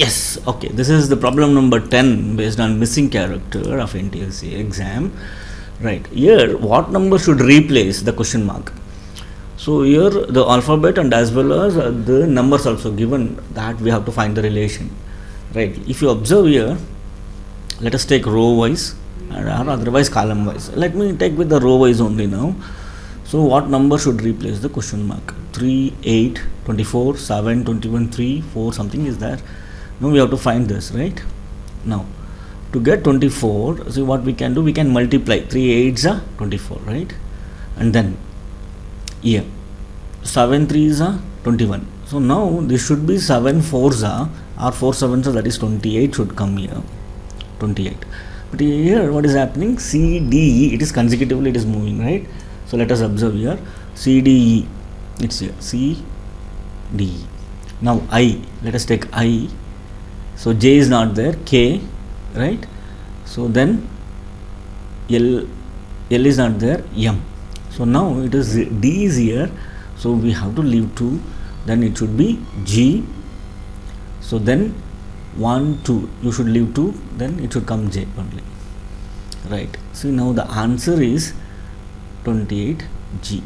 Yes, okay. This is the problem number 10 based on missing character of NTSE exam. Right. Here, what number should replace the question mark? So here the alphabet and as well as the numbers also given that we have to find the relation. Right. If you observe here, let us take row wise or otherwise column wise. Let me take with the row wise only now. So what number should replace the question mark? 3, 8, 24, 7, 21, 3, 4 something is there. Now we have to find this, right? Now to get 24, see what we can do, we can multiply 3 8s are 24, right? And then here 7 3s are 21. So now this should be 7 4s are or 4 7s are, that is 28 should come here, 28. But here what is happening, C D E, it is consecutively, it is moving, right? So let us observe here, C D E, it's here, C D E. Now I, let us take I. So J is not there, K, right? So then L is not there, M. So now it is D is here, so we have to leave 2, then it should be G. So then 1 2, you should leave 2, then it should come J only, right? See, now the answer is 28G.